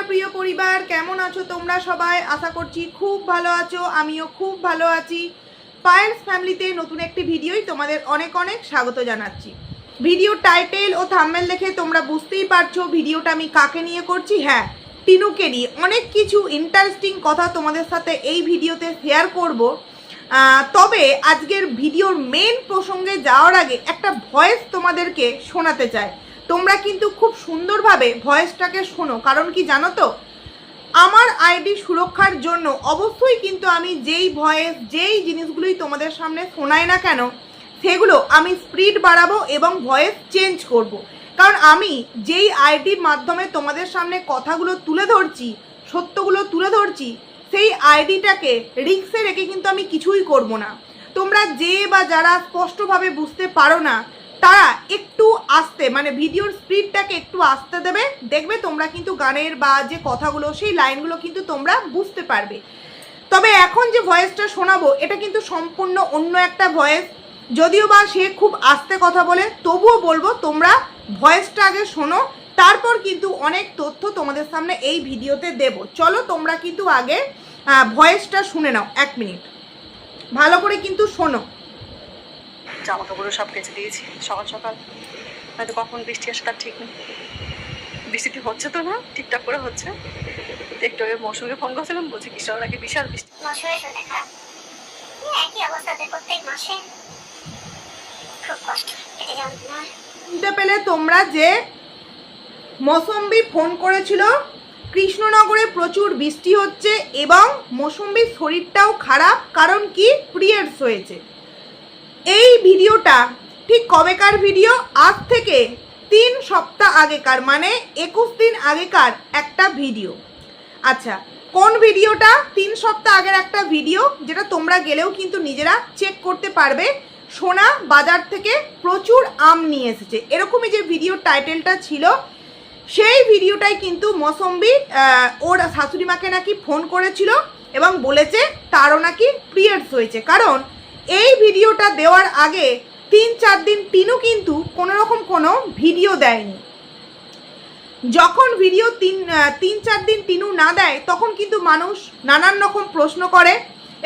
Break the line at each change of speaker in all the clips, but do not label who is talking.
প্রিয় পরিবার, কেমন আছো তোমরা সবাই? আশা করছি খুব ভালো আছো, আমিও খুব ভালো আছি। পায়েলস ফ্যামিলিতে নতুন একটি ভিডিওই তোমাদের অনেক অনেক স্বাগত জানাচ্ছি। ভিডিও টাইটেল ও থাম্বনেল দেখে তোমরা বুঝতেই পারছো ভিডিওটা আমি কাকে নিয়ে করছি। হ্যাঁ, টিনুকে নিয়ে অনেক কিছু ইন্টারেস্টিং কথা তোমাদের সাথে এই ভিডিওতে শেয়ার করব। তবে আজকের ভিডিওর মেন প্রসঙ্গে যাওয়ার আগে একটা ভয়েস তোমাদেরকে শোনাতে চাই। তোমরা কিন্তু খুব সুন্দরভাবে ভয়েসটাকে শোনো, কারণ কি জানো তো, আমার আইডি সুরক্ষার জন্য অবশ্যই কিন্তু আমি যেই ভয়েস যেই জিনিসগুলোই তোমাদের সামনে শোনাই না কেন সেগুলো আমি স্পিড বাড়াবো এবং ভয়েস চেঞ্জ করব। কারণ আমি যেই আইডির মাধ্যমে তোমাদের সামনে কথাগুলো তুলে ধরছি, সত্যগুলো তুলে ধরছি, সেই আইডিটাকে রিস্কে রেখে কিন্তু আমি কিছুই করব না। তোমরা যে বা যারা স্পষ্টভাবে বুঝতে পারো না তারা একটু আস্তে, মানে ভিডিওর স্পিডটাকে একটু আস্তে দেবে, দেখবে তোমরা কিন্তু গানের বা যে কথাগুলো সেই লাইনগুলো কিন্তু তোমরা বুঝতে পারবে। তবে এখন যে ভয়েসটা শোনাবো এটা কিন্তু সম্পূর্ণ অন্য একটা ভয়েস, যদিও বা সে খুব আস্তে কথা বলে, তবুও বলবো তোমরা ভয়েসটা আগে শোনো, তারপর কিন্তু অনেক তথ্য তোমাদের সামনে এই ভিডিওতে দেব। চলো তোমরা কিন্তু আগে ভয়েসটা শুনে নাও, 1 মিনিট ভালো করে কিন্তু শোনো।
জামা কাপড় সব কেচে দিয়েছি সকাল সকাল, হয়তো কখন বৃষ্টি আসে তার ঠিক নেই। বৃষ্টি হচ্ছে তো না, ঠিকঠাক করে হচ্ছে। একটু আগে মৌসুমীকে ফোন করছিলাম, বলছি কৃষ্ণ নাকি বিশাল বৃষ্টি।
শুনতে পেলে তোমরা যে মৌসুমী ফোন করেছিল, কৃষ্ণনগরে প্রচুর বৃষ্টি হচ্ছে এবং মৌসুমীর শরীরটাও খারাপ, কারণ কি পিরিয়ডস হয়েছে। এই ভিডিওটা ঠিক কবেকার ভিডিও? আজ থেকে 3 সপ্তাহ আগেকার, মানে 21 দিন আগেকার একটা ভিডিও। আচ্ছা, কোন ভিডিওটা? 3 সপ্তাহ আগের একটা ভিডিও, যেটা তোমরা গেলেও কিন্তু নিজেরা চেক করতে পারবে। সোনা বাজার থেকে প্রচুর আম নিয়ে এসেছে, এরকমই যে ভিডিওর টাইটেলটা ছিল, সেই ভিডিওটাই কিন্তু মৌসুমী ওর শাশুড়ি মাকে নাকি ফোন করেছিল এবং বলেছে তারও নাকি পিরিয়ডস হয়েছে। কারণ এই ভিডিওটা দেওয়ার আগে 3-4 দিন টিনু কিন্তু কোনোরকম কোনো ভিডিও দেয়নি। যখন ভিডিও 3-4 দিন টিনু না দেয় তখন কিন্তু মানুষ নানান রকম প্রশ্ন করে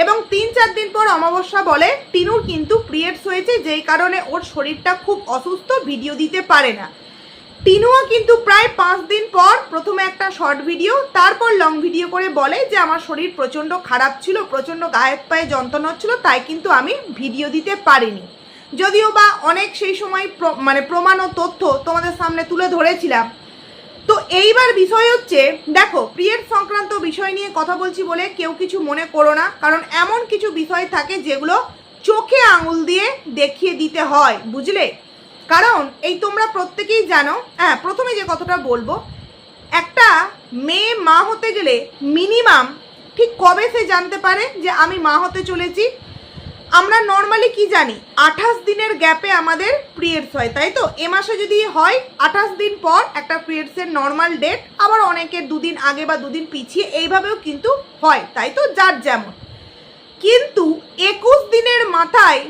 এবং 3-4 দিন পর অমাবস্যা বলে টিনুর কিন্তু পিরিয়ডস হয়েছে, যেই কারণে ওর শরীরটা খুব অসুস্থ, ভিডিও দিতে পারে না। টিনুও কিন্তু প্রায় 5 দিন পর প্রথমে একটা শর্ট ভিডিও, তারপর লং ভিডিও করে বলে যে আমার শরীর প্রচণ্ড খারাপ ছিল, প্রচণ্ড গায়ে পায়ে যন্ত্রণা হচ্ছিল, তাই কিন্তু আমি ভিডিও দিতে পারিনি। যদিও বা অনেক সেই সময় মানে প্রমাণ ও তথ্য তোমাদের সামনে তুলে ধরেছিলাম। তো এইবার বিষয় হচ্ছে, দেখো, পিরিয়ড সংক্রান্ত বিষয় নিয়ে কথা বলছি বলে কেউ কিছু মনে করো না, কারণ এমন কিছু বিষয় থাকে যেগুলো চোখে আঙুল দিয়ে দেখিয়ে দিতে হয়, বুঝলে? কারণ এই তোমরা প্রত্যেকেই জানো। হ্যাঁ, প্রথমে যে কথাটা বলবো, একটা মেয়ে মা হতে গেলে মিনিমাম ঠিক কবে সে জানতে পারে যে আমি মা হতে চলেছি? আমরা নর্মালি কি জানি, 28 দিনের গ্যাপে আমাদের পিরিয়ডস হয়, তাই তো? এ মাসে যদি হয় 28 দিন পর একটা পিরিয়ডসের নর্মাল ডেট, আবার অনেকের 2 দিন আগে বা 2 দিন পিছিয়ে এইভাবেও কিন্তু হয়, তাই তো, যার যেমন। কিন্তু 21 দিনের মাথায়,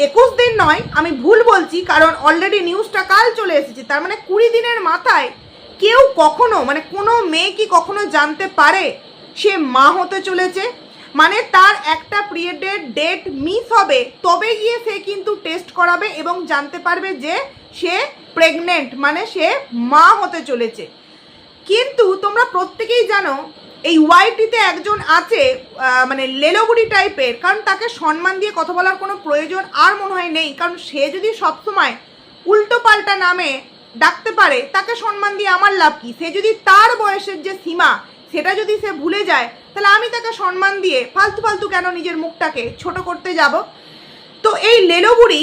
21 দিন নয়, আমি ভুল বলছি, কারণ অলরেডি নিউজটা কাল চলে এসেছে, তার মানে 20 দিনের মাথায় কেউ কখনো, মানে কোনো মেয়ে কি কখনো জানতে পারে সে মা হতে চলেছে? মানে তার একটা পিরিয়ডের ডেট মিস হবে, তবে গিয়ে সে কিন্তু টেস্ট করাবে এবং জানতে পারবে যে সে প্রেগনেন্ট, মানে সে মা হতে চলেছে। কিন্তু তোমরা প্রত্যেকেই জানো এই ওয়াইটিতে একজন আছে, মানে লেলোবুড়ি টাইপের, কারণ তাকে সম্মান দিয়ে কথা বলার কোনো প্রয়োজন আর মনে হয় নেই, কারণ সে যদি সবসময় উল্টো পাল্টা নামে ডাকতে পারে তাকে সম্মান দিয়ে আমার লাভ কি? সে যদি তার বয়সের যে সীমা সেটা যদি সে ভুলে যায়, তাহলে আমি তাকে সম্মান দিয়ে ফালতু ফালতু কেন নিজের মুখটাকে ছোট করতে যাব? তো এই লেলোবুড়ি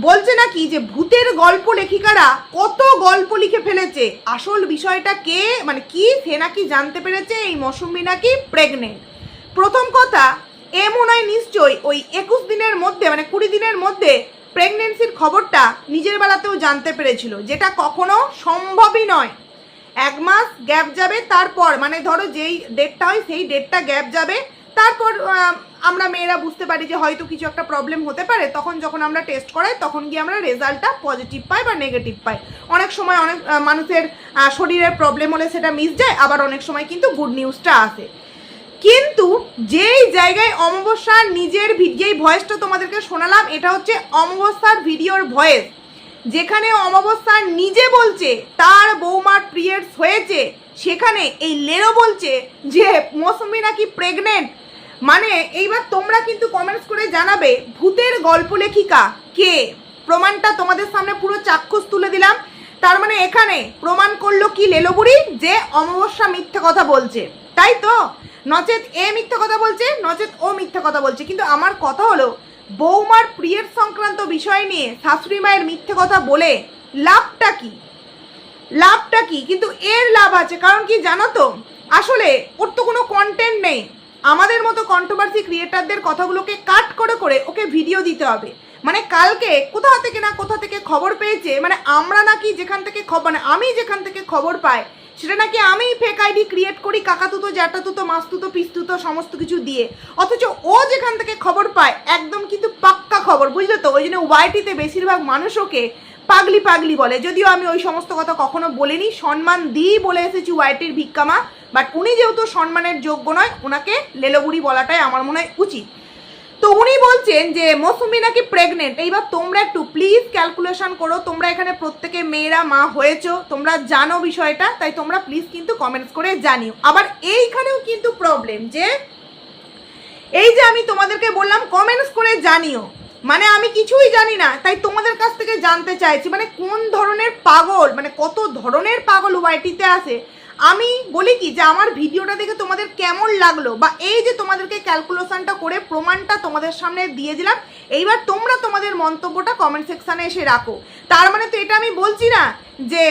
বলছে নাকি যে ভূতের গল্প লেখিকারা কত গল্প লিখে ফেলেছে, আসল বিষয়টা কে, মানে কি, সে নাকি জানতে পেরেছে এই মৌসুমী নাকি প্রেগনেন্ট। প্রথম কথা, এ মনে হয় নিশ্চয়ই ওই 21 দিনের মধ্যে, মানে 20 দিনের মধ্যে প্রেগনেন্সির খবরটা নিজের বেলাতেও জানতে পেরেছিল, যেটা কখনো সম্ভবই নয়। 1 মাস গ্যাপ যাবে, তারপর মানে ধরো যেই ডেটটা হয় সেই ডেটটা গ্যাপ যাবে, তারপর আমরা মেয়েরা বুঝতে পারি যে হয়তো কিছু একটা প্রবলেম হতে পারে, তখন যখন আমরা টেস্ট করাই তখন গিয়ে আমরা রেজাল্টটা পজিটিভ পাই বা নেগেটিভ পাই। অনেক সময় অনেক মানুষের শরীরের প্রবলেম হলে সেটা মিস যায়, আবার অনেক সময় কিন্তু গুড নিউজটা আসে। কিন্তু যেই জায়গায় অমাবস্যার নিজের যেই ভয়েসটা তোমাদেরকে শোনালাম, এটা হচ্ছে অমাবস্যার ভিডিওর ভয়েস, যেখানে অমাবস্যা নিজে বলছে তার বৌমার পিরিয়ডস হয়েছে, সেখানে এই লেরো বলছে যে মৌসুমি নাকি প্রেগনেন্ট। মানে এইবার তোমরা কিন্তু কমেন্টস করে জানাবে ভূতের গল্প লেখিকা কে। প্রমাণটা তোমাদের সামনে পুরো চাক্ষুষ তুলে দিলাম। তার মানে এখানে প্রমাণ করলো কি লেলোবুড়ি, যে অমাবস্যা মিথ্যে কথা বলছে, তাই তো? নচেত এ মিথ্যে কথা বলছে, নচেত ও মিথ্যে কথা বলছে। কিন্তু আমার কথা হলো, বৌমার পিরিয়ড সংক্রান্ত বিষয় নিয়ে শাশুড়ি মায়ের মিথ্যে কথা বলে লাভটা কি? লাভটা কি? কিন্তু এর লাভ আছে, কারণ কি জানো তো, আসলে ওর তো কোনো কন্টেন্ট নেই। আমাদের মতো কন্ট্রোভার্সি ক্রিয়েটারদের কথাগুলোকে কাট করে করে ওকে ভিডিও দিতে হবে। মানে কালকে কোথা থেকে না কোথা থেকে খবর পেয়েছে, মানে আমরা নাকি যেখান থেকে খবর, মানে আমি যেখান থেকে খবর পাই সেটা নাকি আমি ফেক আইডি ক্রিয়েট করি কাকাতুতো জ্যাঠাতুতো মাস্তুতো পিস্তুতো সমস্ত কিছু দিয়ে, অথচ ও যেখান থেকে খবর পায় একদম কিন্তু পাক্কা খবর, বুঝলে তো? ওই জন্য ওয়াইটিতে বেশিরভাগ মানুষ ওকে পাগলি পাগলি বলে, যদিও আমি ওই সমস্ত কথা কখনো বলিনি, সম্মান দিয়েই বলে এসেছি ওয়াইটির ভিক্ষামা। বাট উনি যেহেতু সম্মানের যোগ্য নয়, ওনাকে লেলোবুড়ি বলাটাই আমার মনে হয় উচিত। তো উনি বলছেন যে মৌসুমি নাকি প্রেগনেন্ট। এইবার তোমরা একটু প্লিজ ক্যালকুলেশন করো, তোমরা এখানে প্রত্যেকে মেয়েরা মা হয়েছো, তোমরা জানো বিষয়টা, তাই তোমরা প্লিজ কিন্তু কমেন্টস করে জানিও। আবার এইখানেও কিন্তু প্রবলেম, যে এই যে আমি তোমাদেরকে বললাম কমেন্টস করে জানিও, মানে আমি কিছুই জানি না, তাই তোমাদের কাছ থেকে জানতে চাইছি, মানে কোন ধরনের পাগল, মানে কত ধরনের পাগল ওয়াইটিতে আসে। আমি বলি কি, যে আমার ভিডিওটা দেখে তোমাদের কেমন লাগলো, বা এই যে তোমাদেরকে ক্যালকুলেশনটা করে প্রমাণটা তোমাদের সামনে দিয়ে দিলাম, এইবার তোমরা তোমাদের মন্তব্যটা কমেন্ট সেকশানে এসে রাখো। তার মানে তো এটা আমি বলছি না যে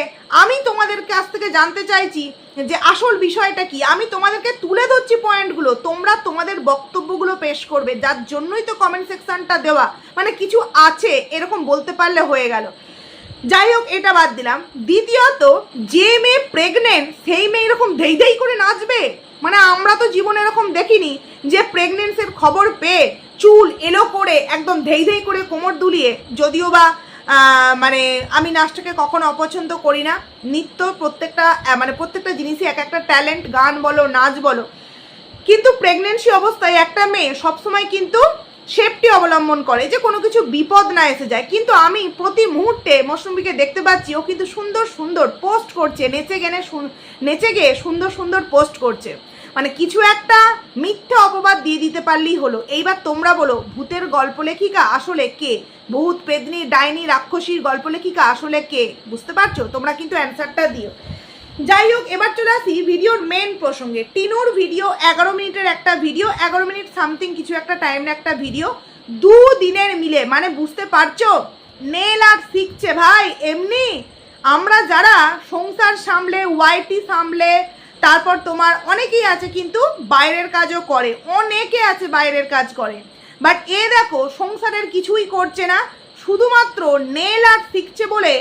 আমি তোমাদের কাছ থেকে জানতে চাইছি যে আসল বিষয়টা কি। আমি তোমাদেরকে তুলে ধরছি পয়েন্টগুলো, তোমরা তোমাদের বক্তব্যগুলো পেশ করবে, যার জন্যই তো কমেন্ট সেকশনটা দেওয়া। মানে কিছু আছে এরকম বলতে পারলে হয়ে গেল। যাই হোক, এটা বাদ দিলাম। দ্বিতীয়ত, যে মেয়ে প্রেগনেন্ট সেই মেয়ে এরকম ধেই ধেই করে নাচবে? মানে আমরা তো জীবনে এরকম দেখিনি যে প্রেগনেন্সির খবর পেয়ে চুল এলো করে একদম ধেই ধেই করে কোমর দুলিয়ে, যদিও বা মানে আমি নাচটাকে কখনো অপছন্দ করি না। নৃত্য প্রত্যেকটা জিনিসই এক একটা ট্যালেন্ট, গান বলো নাচ বলো, কিন্তু প্রেগনেন্সি অবস্থায় একটা মেয়ে সবসময় কিন্তু সেফটি অবলম্বন করে, যে কোনো কিছু বিপদ না এসে যায়। কিন্তু আমি প্রতি মুহূর্তে মৌসুমীকে দেখতে পাচ্ছি ও কিন্তু সুন্দর সুন্দর পোস্ট করছে, নেচে গিয়ে সুন্দর সুন্দর পোস্ট করছে। মানে কিছু একটা মিথ্যে অপবাদ দিয়ে দিতে পারলেই হলো। এইবার তোমরা বলো ভূতের গল্প লেখিকা আসলে কে? ভূত পেদনি ডাইনি রাক্ষসীর গল্প লেখিকা আসলে কে? বুঝতে পারছো? তোমরা কিন্তু অ্যান্সারটা দিও। যাই হোক, এবার চলে আসি ভিডিওর মেন প্রসঙ্গে। টিনুর ভিডিও 11 মিনিটের একটা ভিডিও, 11 মিনিট সামথিং কিছু একটা টাইমের একটা ভিডিও, 2 দিনের মিলে। মানে বুঝতে পারছো, নেল আর্ট শিখছে ভাই। এমনি আমরা যারা সংসার সামলে, ওয়াইটি সামলে, তারপর তোমার অনেকেই আছে কিন্তু বাইরের কাজও করে, অনেকে আছে বাইরের কাজ করে, বাট এ দেখো সংসারের কিছুই করছে না, শুধুমাত্র নেল আর্ট শিখছে বলে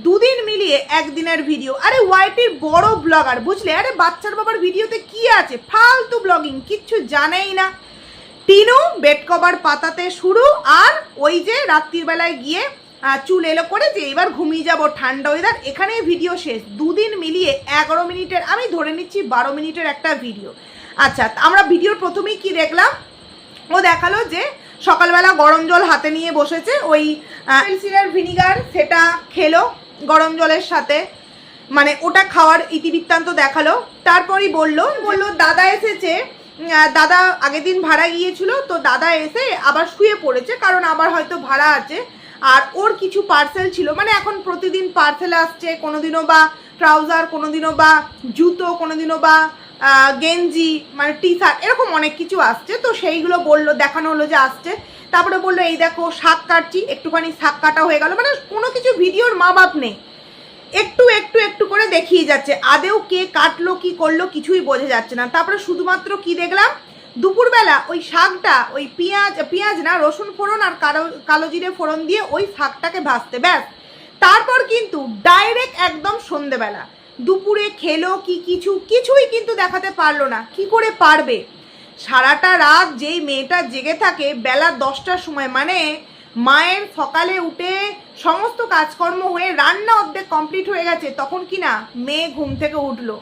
2 দিন মিলিয়ে 1 দিনের ভিডিও। আরে ওয়াইটির বড় ব্লগার, বুঝলে? আরে বাচ্চার বাবার ভিডিওতে কি আছে? ফালতু ব্লগিং, কিচ্ছু জানেই না। টিনু বেড কভার পাতাতে শুরু, আর ওই যে রাত্রির বেলায় গিয়ে চুল এলো করে যে এবার ঘুমিয়ে যাবো, ঠান্ডা ওয়েদার, এখানেই ভিডিও শেষ। 2 দিন মিলিয়ে 11 মিনিটের, আমি ধরে নিচ্ছি 12 মিনিটের একটা ভিডিও। আচ্ছা, আমরা ভিডিওর প্রথমেই কি দেখলাম? ও দেখালো যে সকালবেলা গরম জল হাতে নিয়ে বসেছে, ওই সিনার ভিনিগার সেটা খেলো গরম জলের সাথে, মানে ওটা খাওয়ার ইতিবৃত্তান্ত দেখালো। তারপরই বললো দাদা এসেছে, দাদা আগের দিন ভাড়া গিয়েছিল, তো দাদা এসে আবার শুয়ে পড়েছে, কারণ আবার হয়তো ভাড়া আছে, আর ওর কিছু পার্সেল ছিল। মানে এখন প্রতিদিন পার্সেল আসছে, কোনোদিনও বা ট্রাউজার, কোনোদিনও বা জুতো, কোনোদিনও বা গেঞ্জি, মানে টি শার্ট, এরকম অনেক কিছু আসছে। তো সেইগুলো বললো, দেখানো হলো যে আসছে। তারপরে বললো এই দেখো শাক কাটছি, একটুখানি শাক কাটা হয়ে গেল। মানে কোনো কিছু ভিডিওর মা বাপ নেই, একটু একটু একটু করে দেখিয়ে যাচ্ছে, আদেও কে কাটলো কি করলো কিছুই বোঝা যাচ্ছে না। তারপরে শুধুমাত্র কি দেখলাম, দুপুরবেলা ওই শাকটা, ওই পেঁয়াজ না রসুন ফোড়ন আর কালো জিরে ফোড়ন দিয়ে ওই শাকটাকে ভাজতে, ব্যাস। তারপর কিন্তু ডাইরেক্ট একদম সন্ধেবেলা, দুপুরে খেলো কি কিছুই কিন্তু দেখাতে পারলো না। কি করে পারবে? সারাটা রাত যেই মেয়েটা জেগে থাকে বেলা 10টার সময়, মানে মায়ের সকালে উঠে সমস্ত কাজকর্ম হয়ে রান্না অর্ধেক কমপ্লিট হয়ে গেছে, তখন কি না মেয়ে ঘুম থেকে উঠলো।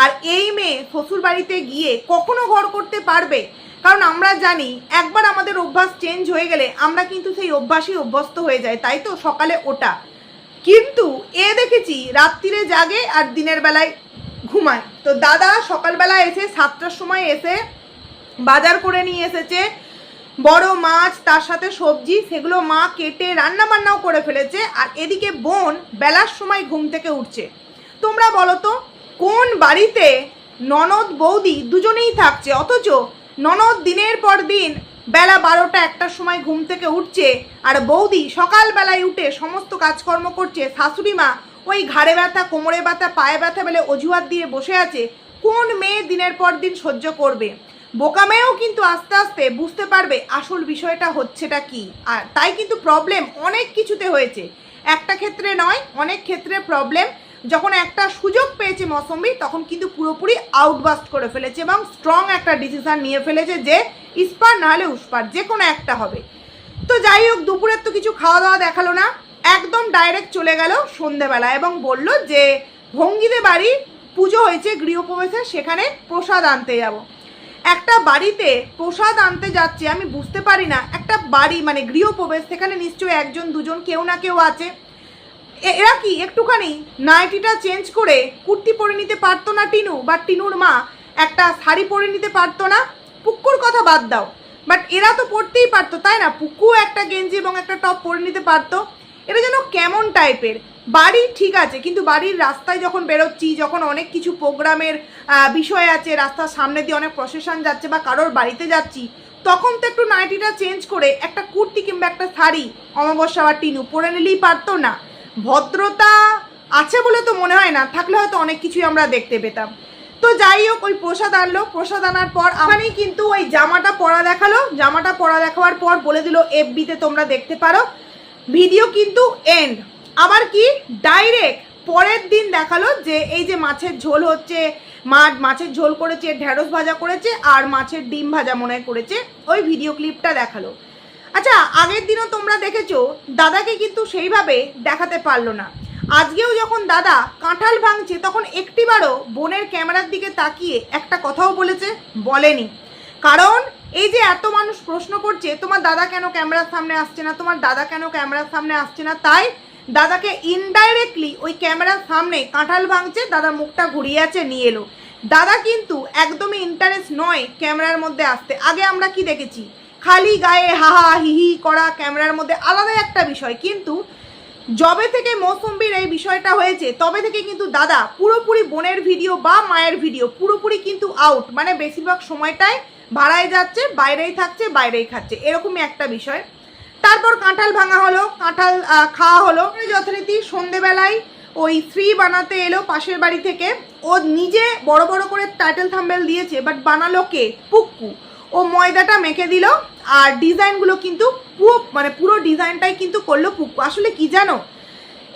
আর এই মেয়ে শ্বশুর বাড়িতে গিয়ে কখনো ঘর করতে পারবে? কারণ আমরা জানি একবার আমাদের অভ্যাস চেঞ্জ হয়ে গেলে আমরা কিন্তু সেই অভ্যাসই অভ্যস্ত হয়ে যায়, তাই তো, সকালে ওঠা। কিন্তু এ দেখেছি রাত্রিরে জাগে আর দিনের বেলায় ঘুমায়। তো দাদা সকালবেলা এসে 7টার সময় এসে বাজার করে নিয়ে এসেছে বড় মাছ, তার সাথে সবজি, সেগুলো মা কেটে রান্না বান্নাও করে ফেলেছে। আর এদিকে বোন বেলার সময় ঘুম থেকে উঠছে। তোমরা বলো তো কোন বাড়িতে ননদ বৌদি দুজনেই থাকছে, অথচ ননদ দিনের পর দিন বেলা 12টা 1টার সময় ঘুম থেকে উঠছে আর বৌদি সকালবেলায় উঠে সমস্ত কাজকর্ম করছে, শাশুড়ি মা ওই ঘাড়ে ব্যথা, কোমরে ব্যথা, পায়ে ব্যথা বলে অজুহাত দিয়ে বসে আছে। কোন মেয়ে দিনের পর দিন সহ্য করবে? বোকা মেয়েও কিন্তু আস্তে আস্তে বুঝতে পারবে আসল বিষয়টা হচ্ছেটা কি। আর তাই কিন্তু প্রবলেম অনেক কিছুতে হয়েছে, একটা ক্ষেত্রে নয়, অনেক ক্ষেত্রে প্রবলেম। যখন একটা সুযোগ পেয়েছে মৌসুমী, তখন কিন্তু পুরোপুরি আউটবাস্ট করে ফেলেছে এবং স্ট্রং একটা ডিসিশন নিয়ে ফেলেছে যে ইস্পার নাহলে উস্পার, যে কোনো একটা হবে। তো যাই হোক, দুপুরের তো কিছু খাওয়া দাওয়া দেখালো না, একদম ডাইরেক্ট চলে গেল সন্ধেবেলা এবং বলল যে ভঙ্গিদের বাড়ি পুজো হয়েছে গৃহপ্রবেশে, সেখানে প্রসাদ আনতে যাব। একটা বাড়িতে প্রসাদ আনতে যাচ্ছে, আমি বুঝতে পারি না, একটা বাড়ি মানে গৃহপ্রবেশ, সেখানে নিশ্চয়ই একজন দুজন কেউ না কেউ আছে। এরা কি একটুখানি নাইটিটা চেঞ্জ করে কুর্তি পরে নিতে পারতো না টিনু, বা টিনুর মা একটা শাড়ি পরে নিতে পারতো না? পুকুর কথা বাদ দাও, বাট এরা তো পরতেই পারতো, তাই না? পুকুও একটা গেঞ্জি এবং একটা টপ পরে নিতে পারতো। এটা যেন কেমন টাইপের বাড়ি, ঠিক আছে, কিন্তু বাড়ির রাস্তায় যখন বেরোচ্ছি, যখন অনেক কিছু প্রোগ্রামের বিষয় আছে, রাস্তার সামনে দিয়ে অনেক প্রসেশন যাচ্ছে বা কারোর বাড়িতে যাচ্ছি, তখন তো একটু নাইটিটা চেঞ্জ করে একটা কুর্তি কিংবা একটা শাড়ি অমাবস্যা বা টিনু পরে নিলেই পারতো না? ভদ্রতা আছে বলে তো মনে হয় না, থাকলে হয়তো অনেক কিছুই আমরা দেখতে পেতাম। তো যাই হোক, ওই প্রসাদ আনলো, প্রসাদ আনার পর আমারই কিন্তু ওই জামাটা পরা দেখালো, জামাটা পরা দেখাবার পর বলে দিল এফবিতে তোমরা দেখতে পারো, ভিডিও কিন্তু এন্ড। আবার কি ডাইরেক্ট পরের দিন দেখালো যে এই যে মাছের ঝোল হচ্ছে, মাছের ঝোল করেছে, ঢেঁড়স ভাজা করেছে আর মাছের ডিম ভাজা মনে করেছে, ওই ভিডিও ক্লিপটা দেখালো। আচ্ছা, আগের দিনও তোমরা দেখেছো দাদাকে কিন্তু সেইভাবে দেখাতে পারলো না। আজকেও যখন দাদা কাঁঠাল ভাঙছে, তখন একটিবারও বোনের ক্যামেরার দিকে তাকিয়ে একটা কথাও বলেছে? বলেনি। কারণ এই যে এত মানুষ প্রশ্ন করছে তোমার দাদা কেন ক্যামেরার সামনে আসছে না, তোমার দাদা কেন ক্যামেরার সামনে আসছে না, তাই দাদাকে ইনডাইরেক্টলি ওই ক্যামেরার সামনে কাঁঠাল ভাঙছে, দাদা মুখটা ঘুরিয়ে আছে, নিয়ে এলো। দাদা কিন্তু একদমই ইন্টারেস্ট নয় ক্যামেরার মধ্যে আসতে। আগে আমরা কি দেখেছি, খালি গায়ে হাহা হিহি করা, ক্যামেরার মধ্যে আলাদা একটা বিষয়। কিন্তু যবে থেকে মৌসুমীর এই বিষয়টা হয়েছে, তবে থেকে কিন্তু দাদা পুরোপুরি বোনের ভিডিও বা মায়ের ভিডিও পুরোপুরি কিন্তু আউট, মানে বেশিরভাগ সময়টায় ভাড়ায় যাচ্ছে, বাইরেই থাকছে, বাইরেই খাচ্ছে, এরকমই একটা বিষয়। তারপর কাঁঠাল ভাঙা হলো, কাঁঠাল খাওয়া হলো। যথারীতি সন্ধেবেলায় ওই শ্রী বানাতে এলো পাশের বাড়ি থেকে, ও নিজে বড় বড় করে টাইটেল থাম্বনেল দিয়েছে, বাট বানালো কে? পুক্কু। ও ময়দাটা মেখে দিল আর ডিজাইনগুলো কিন্তু পুরো ডিজাইনটাই কিন্তু করলো পুক্কু। আসলে কি জানো,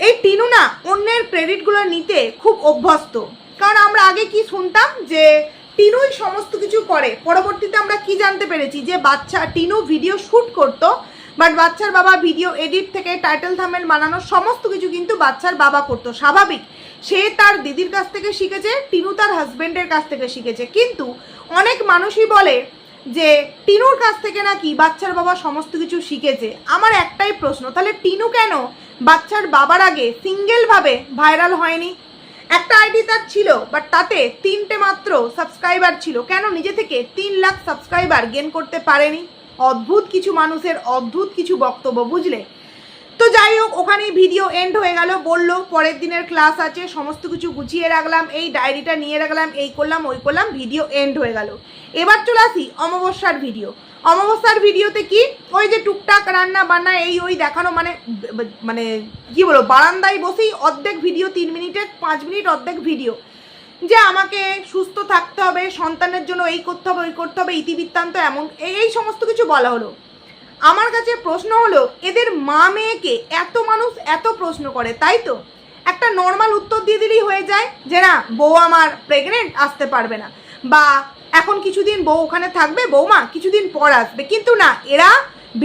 এই টিনু না অন্যের ক্রেডিটগুলো নিতে খুব অভ্যস্ত। কারণ আমরা আগে কি শুনতাম যে টিনুই সমস্ত কিছু করে, পরবর্তীতে আমরা কি জানতে পেরেছি যে টিনু ভিডিও শ্যুট করতো, বাট বাচ্চার বাবা ভিডিও এডিট থেকে টাইটেল থাম্বনেল বানানো সমস্ত কিছু কিন্তু বাচ্চার বাবা করতো। স্বাভাবিক, সে তার দিদির কাছ থেকে শিখেছে, টিনু তার হাজবেন্ডের কাছ থেকে শিখেছে। কিন্তু অনেক মানুষই বলে যে টিনুর কাছ থেকে নাকি বাচ্চার বাবা সমস্ত কিছু শিখেছে। আমার একটাই প্রশ্ন, তাহলে টিনু কেন বাচ্চার বাবার আগে সিঙ্গেলভাবে ভাইরাল হয়নি? একটা আইডি তার ছিল, বাট তাতে 3টে মাত্র সাবস্ক্রাইবার ছিল, কেন নিজে থেকে 3 লাখ সাবস্ক্রাইবার গেন করতে পারেনি? অদ্ভুত কিছু মানুষের অদ্ভুত কিছু বক্তব্য, বুঝলে? তো যাই হোক, ওখানেই ভিডিও এন্ড হয়ে গেল। বললো পরের দিনের ক্লাস আছে, সমস্ত কিছু গুছিয়ে রাখলাম, এই ডায়েরিটা নিয়ে রাখলাম, এই করলাম ওই করলাম, ভিডিও এন্ড হয়ে গেল। এবার চলে আসি অমাবস্যার ভিডিও। অমাবস্যার ভিডিওতে কি ওই যে টুকটাক রান্না বান্না এই ওই দেখানো, মানে কি বলবো, বারান্দায় বসেই অর্ধেক ভিডিও, 3 মিনিটের 5 মিনিট অর্ধেক ভিডিও, যে আমাকে সুস্থ থাকতে হবে, সন্তানের জন্য এই করতে হবে ওই করতে হবে, ইতিবৃত্তান্ত এমন এই সমস্ত কিছু বলা হলো। আমার কাছে প্রশ্ন হলো, এদের মা মেয়েকে এত মানুষ এত প্রশ্ন করে, তাই তো একটা নর্মাল উত্তর দিয়ে দিলেই হয়ে যায় যে না বউ আমার প্রেগনেন্ট, আসতে পারবে না, বা এখন কিছুদিন বউ ওখানে থাকবে, বৌমা কিছুদিন পর আসবে। কিন্তু না, এরা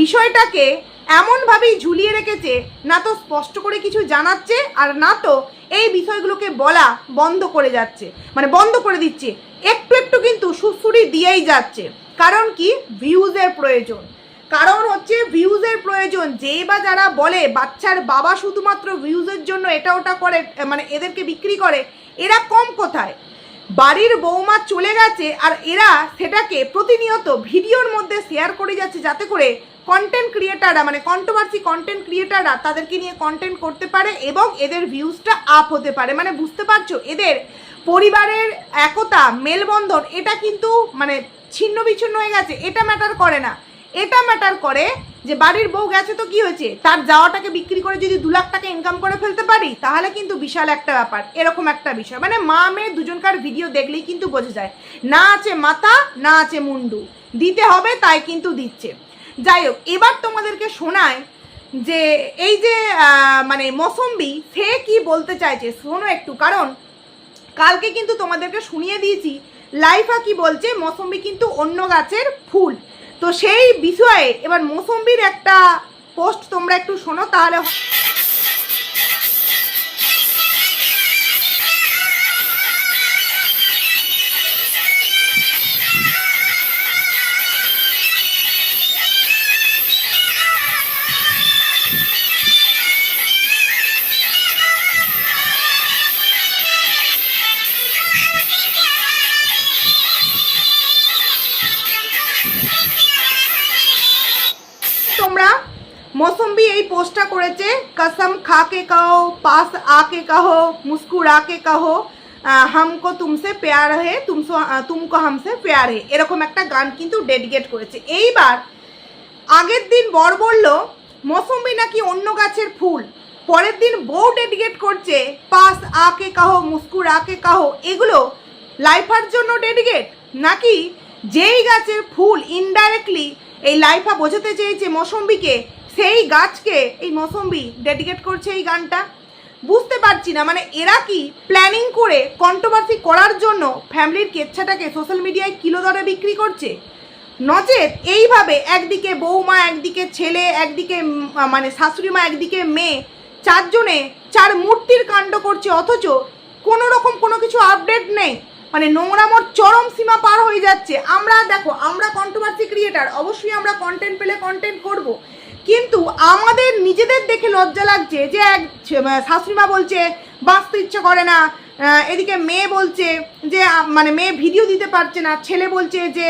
বিষয়টাকে এমনভাবেই ঝুলিয়ে রেখেছে, না তো স্পষ্ট করে কিছু জানাচ্ছে আর না তো এই বিষয়গুলোকে বলা বন্ধ করে যাচ্ছে, মানে বন্ধ করে দিচ্ছে, একটু একটু কিন্তু সুড়সুড়ি দিয়েই যাচ্ছে। কারণ কি? ভিউজের প্রয়োজন। কারণ হচ্ছে ভিউজের প্রয়োজন। যে বা যারা বলে বাচ্চার বাবা শুধুমাত্র ভিউজের জন্য এটা ওটা করে, মানে এদেরকে বিক্রি করে, এরা কম কোথায়? বাড়ির বৌমা চলে গেছে আর এরা সেটাকে প্রতিনিয়ত ভিডিওর মধ্যে শেয়ার করে যাচ্ছে, যাতে করে কন্টেন্ট ক্রিয়েটাররা, মানে কন্ট্রোভার্সি কন্টেন্ট ক্রিয়েটাররা তাদেরকে নিয়ে কন্টেন্ট করতে পারে এবং এদের ভিউজটা আপ হতে পারে। মানে বুঝতে পারছো, এদের পরিবারের একতা, মেলবন্ধন, এটা কিন্তু মানে ছিন্ন বিচ্ছিন্ন হয়ে গেছে। এটা ম্যাটার করে না, এটা ম্যাটার করে যে বাড়ির বউ গেছে তো কি হয়েছে, তার যাওয়াটাকে বিক্রি করে যদি 2 লাখ টাকা ইনকাম করে ফেলতে পারি, তাহলে কিন্তু বিশাল একটা ব্যাপার। এরকম একটা বিষয়, মানে মা মেয়ে দুজনকার ভিডিও দেখলেই কিন্তু বোঝা যায়, না আছে মাথা না আছে মুন্ডু, দিতে হবে তাই কিন্তু দিচ্ছে। যাই হোক, এবার তোমাদেরকে শোনায় যে এই যে মানে মৌসুমী সে কি বলতে চাইছে, শোনো একটু। কারণ কালকে কিন্তু তোমাদেরকে শুনিয়ে দিয়েছি লাইফা কি বলছে, মৌসুমী কিন্তু অন্য গাছের ফুল। তো সেই বিষয়ে এবার মৌসুমীর একটা পোস্ট তোমরা একটু শোনো, তাহলে তোমরা मौसम्बी এই পোস্টটা করেছে, कसम खा के कहो, पास आके कहो, मुस्कुरा के कहो, हमको तुमसे प्यार है, तुमको हमसे प्यार है, এরকম একটা গান কিন্তু ডেডিকেট করেছে। এইবার আগের দিন বর বলল মৌসম্বি নাকি অন্য গাছের ফুল, পরের দিন বউ ডেডিকেট করছে পাস আকে কাহো, মুস্কুরা কে কাহো। এগুলো লাইফার জন্য ডেডিকেট নাকি যেই গাছের ফুল ইনডাইরেক্টলি এই লাইফা বোঝাতে চেয়েছে মৌসম্বিকে, সেই গাছকে এই মৌসম্বি ডেডিকেট করছে এই গানটা? বুঝতে পারছি না। মানে এরা কি প্ল্যানিং করে কন্ট্রোভার্সি করার জন্য ফ্যামিলির কেচ্ছাটাকে সোশ্যাল মিডিয়ায় কিলো দরে বিক্রি করছে? নচেত এইভাবে একদিকে বৌমা, একদিকে ছেলে, একদিকে মানে শাশুড়ি মা, একদিকে মেয়ে, চারজনে চার মূর্তির কাণ্ড করছে, অথচ কোনো রকম কোনো কিছু আপডেট নেই। মানে নোংরামোর চরম সীমা পার হয়ে যাচ্ছে। আমরা দেখো, আমরা কন্ট্রোভার্সি ক্রিয়েটার, অবশ্যই আমরা কন্টেন্ট পেলে কন্টেন্ট করব, কিন্তু আমাদের নিজেদের দেখে লজ্জা লাগছে যে এক শাশুড়িমা বলছে বাঁচতে ইচ্ছে করে না, এদিকে মেয়ে বলছে যে মানে মেয়ে ভিডিও দিতে পারছে না, ছেলে বলছে যে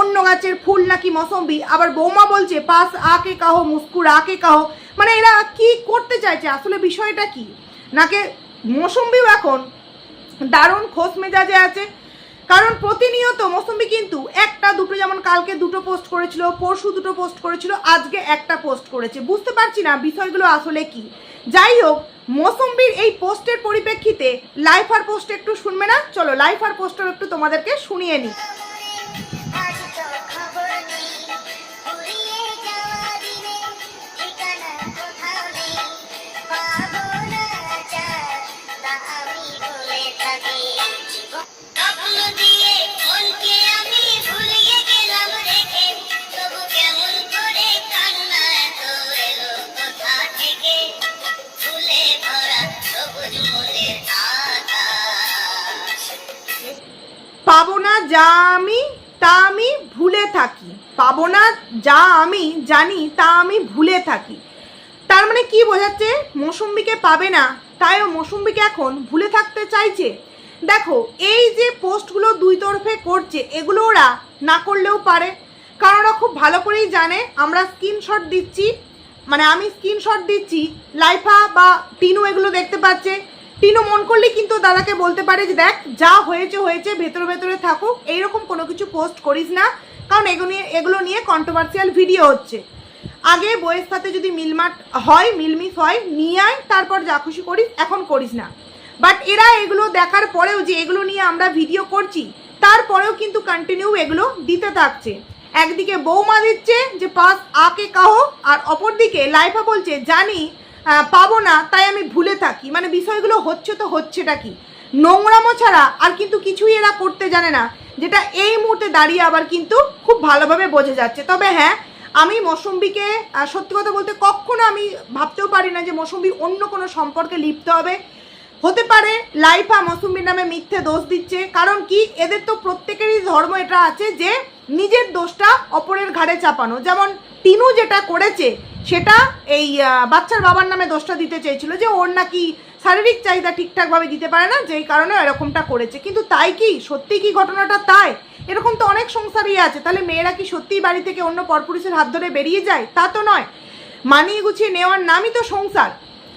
অন্য গাছের ফুল নাকি মৌসম্বি, আবার বৌমা বলছে পাস আকে কাহো, মুস্কুরা আকে কাহো। মানে এরা কি করতে চাইছে আসলে, বিষয়টা কি? নাকি মৌসম্বিও এখন দারুণ খোশ মেজাজে আছে? কারণ প্রতিনিয়ত মৌসম্বি কিন্তু একটা দুটো, যেমন কালকে 2টো পোস্ট করেছিল, পরশু 2টো পোস্ট করেছিল, আজকে একটা পোস্ট করেছে। বুঝতে পারছি না বিষয়গুলো আসলে কি। যাই হোক, মৌসম্বির এই পোস্টের পরিপ্রেক্ষিতে লাইফার পোস্ট একটু শুনবে না? চলো লাইফার পোস্টটা একটু তোমাদেরকে শুনিয়ে নিই। পাবো না যা আমি তা আমি ভুলে থাকি, পাবো না যা আমি জানি তা আমি ভুলে থাকি। তার মানে কি বোঝাচ্ছে? মৌসম্বিকে পাবে না, তাইও মৌসম্বিকে এখন ভুলে থাকতে চাইছে। দেখো, এই যে পোস্টগুলো দুই তরফে করছে, এগুলো ওরা না করলেও পারে, কারণ ওরা খুব ভালো করেই জানে আমরা স্ক্রিনশট দিচ্ছি, মানে আমি স্ক্রিনশট দিচ্ছি, লাইফা বা টিনু এগুলো দেখতে পাচ্ছে। টিনু মন করলে কিন্তু দাদাকে বলতে পারে যে দেখ যা হয়েছে হয়েছে, ভেতরে ভেতরে থাকুক, এইরকম কোনো কিছু পোস্ট করিস না, কারণ এগুলো নিয়ে কন্ট্রোভার্সিয়াল ভিডিও হচ্ছে। আগে বইয়ের সাথে যদি মিলমাট হয়, মিলমিস হয়, নিয়ে আয়, তারপর যা খুশি করিস, এখন করিস না। বাট এরা এগুলো দেখার পরেও যে এগুলো নিয়ে আমরা ভিডিও করছি, তারপরেও কিন্তু কন্টিনিউ এগুলো দিতে থাকছে। একদিকে বৌমা দিচ্ছে যে পাস আকে কাহো, আর অপরদিকে লাইফা বলছে জানি পাবো না তাই আমি ভুলে থাকি। মানে বিষয়গুলো হচ্ছে তো হচ্ছেটা কি? নোংরামো ছাড়া আর কিন্তু কিছুই এরা করতে জানে না, যেটা এই মুহূর্তে দাঁড়িয়ে আবার কিন্তু খুব ভালোভাবে বোঝা যাচ্ছে। তবে হ্যাঁ, আমি মৌসুম্বিকে সত্যি কথা বলতে কখনো আমি ভাবতেও পারি না যে মৌসুম্বি অন্য কোনো সম্পর্কে লিপ্ত হবে। হতে পারে লাইফা মৌসুম্বির নামে মিথ্যে দোষ দিচ্ছে, কারণ কি এদের তো প্রত্যেকেরই ধর্ম এটা আছে যে নিজের দোষটা অপরের ঘাড়ে চাপানো। যেমন টিনু যেটা করেছে সেটা এই বাচ্চার বাবার নামে দোষটা দিতে চেয়েছিল যে ওর নাকি শারীরিক চাহিদা ঠিকঠাকভাবে দিতে পারে না, যেই কারণে এরকমটা করেছে। কিন্তু তাই কি সত্যি কি ঘটনাটা তাই? এরকম তো অনেক সংসারই আছে। তাহলে মেয়েরা কি সত্যিই বাড়ি থেকে অন্য পরপুরুষের হাত ধরে বেরিয়ে যায়? তা তো নয়। মানিয়ে গুছিয়ে নেওয়ার নামই তো সংসার।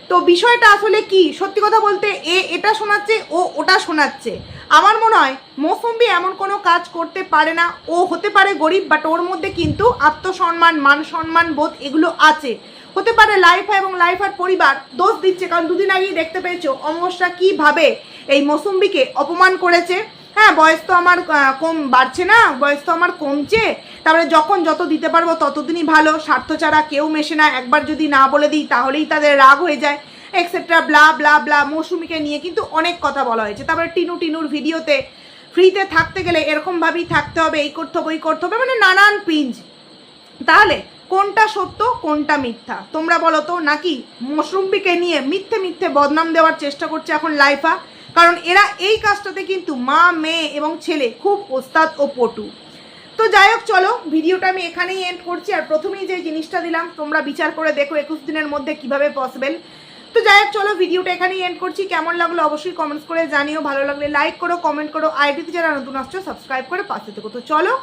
তো বিষয়টা আসলে কি, সত্যি কথা বলতে এটা শোনাচ্ছে, ও ওটা শোনাচ্ছে। আমার মনে হয় মৌসুম্বি এমন কোনো কাজ করতে পারে না। ও হতে পারে গরিব, বাট ওর মধ্যে কিন্তু আত্মসম্মান, মান সম্মান বোধ এগুলো আছে। হতে পারে লাইফা এবং লাইফার পরিবার দোষ দিচ্ছে, কারণ দুদিন আগেই দেখতে পেয়েছো অমাবস্যা কীভাবে এই মৌসুম্বিকে অপমান করেছে। হ্যাঁ, বয়স তো আমার কম বাড়ছে না, বয়স তো আমার কমছে। তারপরে যখন যত দিতে পারবো ততদিনই ভালো, স্বার্থ ছাড়া কেউ মেশে না, একবার যদি না বলে দিই তাহলেই তাদের রাগ হয়ে যায়, এক্সেট্রা ব্লা ব্লা ব্লা। মৌসুমিকে নিয়ে কিন্তু অনেক কথা বলা হয়েছে। তারপরে টিনুর ভিডিওতে ফ্রিতে থাকতে গেলে এরকমভাবেই থাকতে হবে, এই করতে হবে, ওই করতে হবে, মানে নানান পিঞ্জ। তাহলে কোনটা সত্য কোনটা মিথ্যা তোমরা বলো তো? নাকি মৌসুম্বিকে নিয়ে মিথ্যে মিথ্যে বদনাম দেওয়ার চেষ্টা করছে এখন লাইফা? কারণ এরা এই কাজটাতে কিন্তু মা, মেয়ে এবং ছেলে খুব ওস্তাদ ও পটু। তো যাই হোক, চলো ভিডিওটা আমি এখানেই এন্ড করছি। আর প্রথমেই যে জিনিসটা দিলাম তোমরা বিচার করে দেখো 21 দিনের মধ্যে কিভাবে পসিবল। তো যাই হোক, চলো ভিডিওটা এখানেই এন্ড করছি। কেমন লাগলো অবশ্যই কমেন্টস করে জানিও। ভালো লাগলে লাইক করো, কমেন্ট করো। আইডিতে যারা নতুন আসছো সাবস্ক্রাইব করে পাশে থেকো। তো চলো।